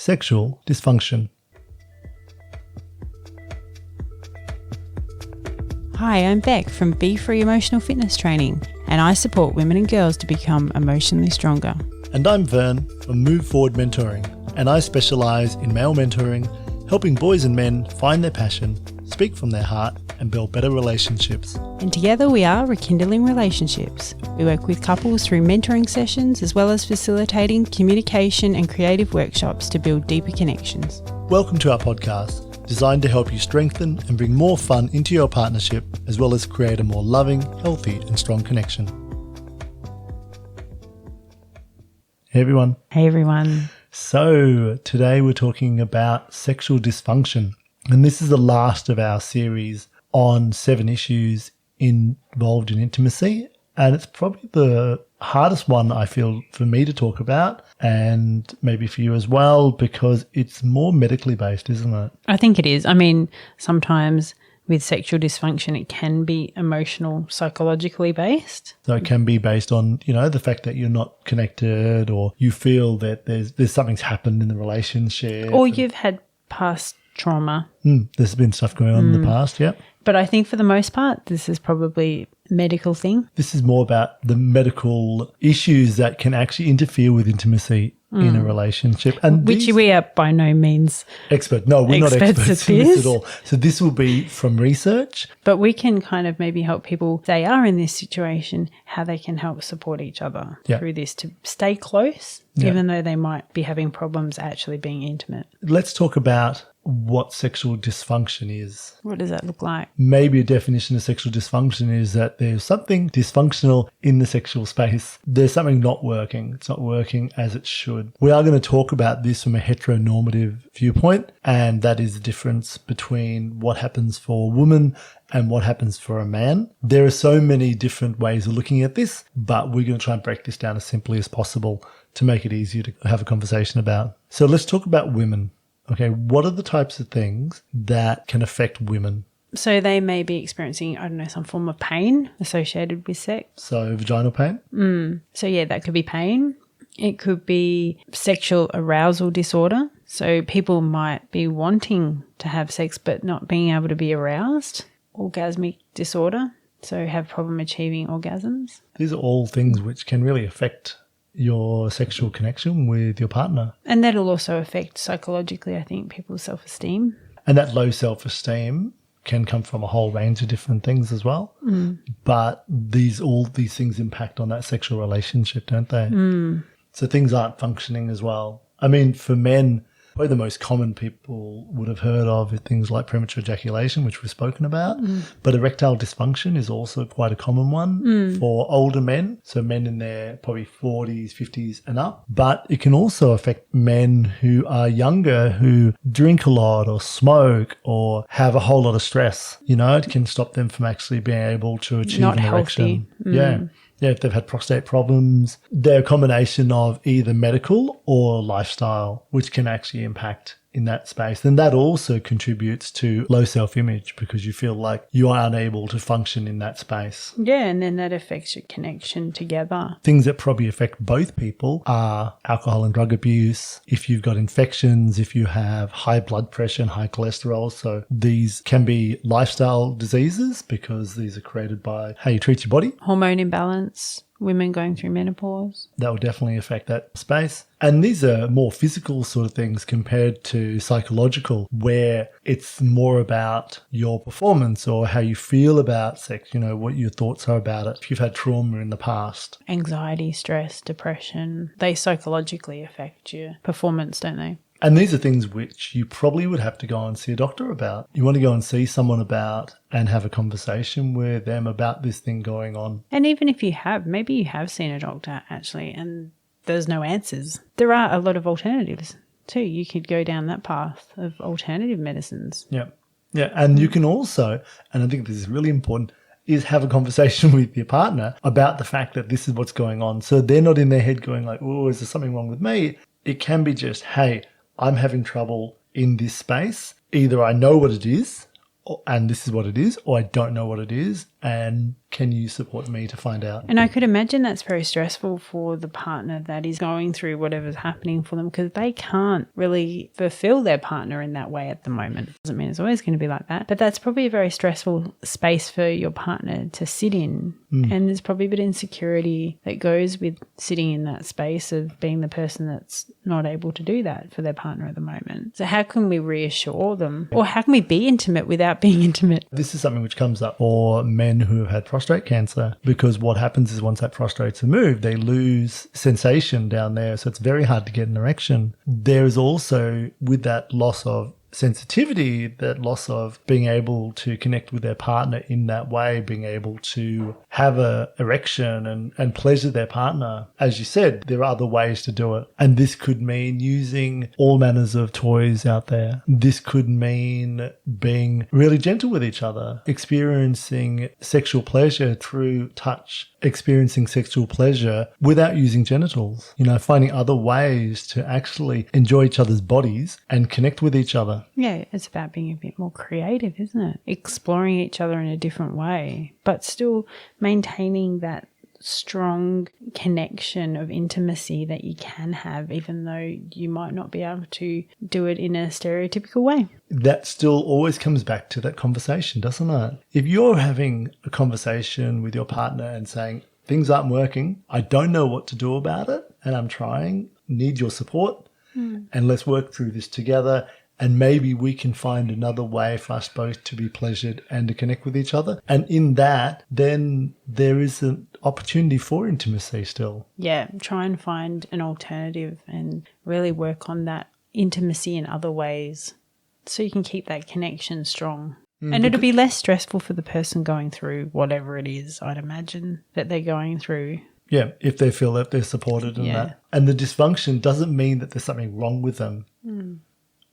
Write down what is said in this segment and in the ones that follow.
sexual dysfunction. Hi, I'm Beck from Be Free Emotional Fitness Training, and I support women and girls to become emotionally stronger. And I'm Vern from Move Forward Mentoring, and I specialise in male mentoring, helping boys and men find their passion, speak from their heart, and build better relationships. And together we are Rekindling Relationships. We work with couples through mentoring sessions as well as facilitating communication and creative workshops to build deeper connections. Welcome to our podcast, designed to help you strengthen and bring more fun into your partnership, as well as create a more loving, healthy, and strong connection. Hey everyone. Hey everyone. So today we're talking about sexual dysfunction, and this is the last of our series on 7 issues involved in intimacy, and it's probably the hardest one I feel for me to talk about, and maybe for you as well, because it's more medically based, isn't it? I think it is. I mean, sometimes with sexual dysfunction, it can be emotional, psychologically based. So it can be based on, the fact that you're not connected, or you feel that there's something's happened in the relationship. Or you've had past trauma. There's been stuff going on in the past, yeah. But I think for the most part, this is probably a medical thing. This is more about the medical issues that can actually interfere with intimacy in a relationship. And Which we are by no means expert. No, we're not experts at in this this at all. So this will be from research. But we can kind of maybe help people, if they are in this situation, how they can help support each other through this to stay close, even though they might be having problems actually being intimate. Let's talk about what sexual dysfunction is. What does that look like? Maybe a definition of sexual dysfunction is that there's something dysfunctional in the sexual space. There's something not working. It's not working as it should. We are going to talk about this from a heteronormative viewpoint, and that is the difference between what happens for a woman and what happens for a man. There are so many different ways of looking at this, but we're going to try and break this down as simply as possible to make it easier to have a conversation about. So let's talk about women. Okay, what are the types of things that can affect women? So they may be experiencing, some form of pain associated with sex. So vaginal pain? So that could be pain. It could be sexual arousal disorder. So people might be wanting to have sex but not being able to be aroused. Orgasmic disorder. So have problem achieving orgasms. These are all things which can really affect your sexual connection with your partner. And that'll also affect psychologically, I think, people's self-esteem. And that low self-esteem can come from a whole range of different things as well. But all these things impact on that sexual relationship, don't they? So things aren't functioning as well. I mean, for men, probably the most common people would have heard of are things like premature ejaculation, which we've spoken about. But erectile dysfunction is also quite a common one for older men. So men in their probably 40s, 50s and up. But it can also affect men who are younger, who drink a lot or smoke or have a whole lot of stress. It can stop them from actually being able to achieve Not an healthy. erection. Yeah, if they've had prostate problems, they're a combination of either medical or lifestyle, which can actually impact in that space. And that also contributes to low self-image because you feel like you are unable to function in that space. Yeah, and then that affects your connection together. Things that probably affect both people are alcohol and drug abuse, if you've got infections, if you have high blood pressure and high cholesterol. So these can be lifestyle diseases because these are created by how you treat your body. Hormone imbalance. Women going through menopause. That will definitely affect that space. And these are more physical sort of things compared to psychological, where it's more about your performance or how you feel about sex, what your thoughts are about it. If you've had trauma in the past. Anxiety, stress, depression, they psychologically affect your performance, don't they? And these are things which you probably would have to go and see a doctor about. You want to go and see someone about and have a conversation with them about this thing going on. And even if you have, maybe you have seen a doctor actually and there's no answers. There are a lot of alternatives too. You could go down that path of alternative medicines. Yeah. Yeah. And you can also, and I think this is really important, is have a conversation with your partner about the fact that this is what's going on. So they're not in their head going like, oh, is there something wrong with me? It can be just, hey, I'm having trouble in this space. Either I know what it is and this is what it is, or I don't know what it is and can you support me to find out? And I could imagine that's very stressful for the partner that is going through whatever's happening for them, because they can't really fulfill their partner in that way at the moment. Doesn't mean it's always going to be like that, but that's probably a very stressful space for your partner to sit in. And there's probably a bit of insecurity that goes with sitting in that space of being the person that's not able to do that for their partner at the moment. So how can we reassure them? Or how can we be intimate without being intimate? This is something which comes up for men who have had prostate cancer, because what happens is once that prostate's removed, they lose sensation down there. So it's very hard to get an erection. There is also, with that loss of sensitivity, that loss of being able to connect with their partner in that way, being able to have a erection and pleasure their partner. As you said, there are other ways to do it. And this could mean using all manners of toys out there. This could mean being really gentle with each other, experiencing sexual pleasure through touch, experiencing sexual pleasure without using genitals, finding other ways to actually enjoy each other's bodies and connect with each other. Yeah, it's about being a bit more creative, isn't it? Exploring each other in a different way, but still maintaining that strong connection of intimacy that you can have, even though you might not be able to do it in a stereotypical way. That still always comes back to that conversation, doesn't it? If you're having a conversation with your partner and saying, things aren't working, I don't know what to do about it, and I'm trying, need your support, and let's work through this together. And maybe we can find another way for us both to be pleasured and to connect with each other. And in that, then there is an opportunity for intimacy still. Yeah, try and find an alternative and really work on that intimacy in other ways so you can keep that connection strong. And it'll be less stressful for the person going through whatever it is, I'd imagine, that they're going through. Yeah, if they feel that they're supported in that. And the dysfunction doesn't mean that there's something wrong with them.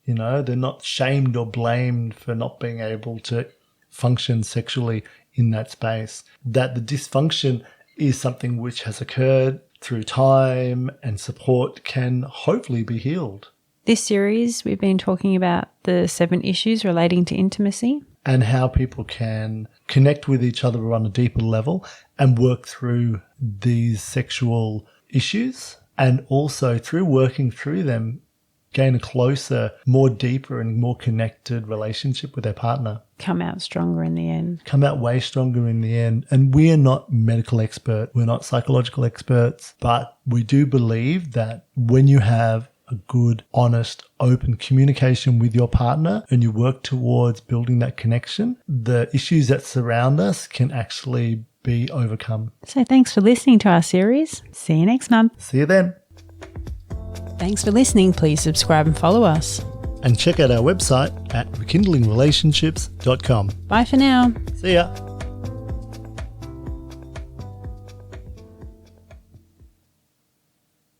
They're not shamed or blamed for not being able to function sexually in that space. That the dysfunction is something which has occurred through time, and support can hopefully be healed. This series, we've been talking about the 7 issues relating to intimacy. And how people can connect with each other on a deeper level and work through these sexual issues. And also through working through them, gain a closer, more deeper and more connected relationship with their partner. Come out stronger in the end. Come out way stronger in the end. And we're not medical experts. We're not psychological experts. But we do believe that when you have a good, honest, open communication with your partner and you work towards building that connection, the issues that surround us can actually be overcome. So thanks for listening to our series. See you next month. See you then. Thanks for listening. Please subscribe and follow us. And check out our website at rekindlingrelationships.com. Bye for now. See ya.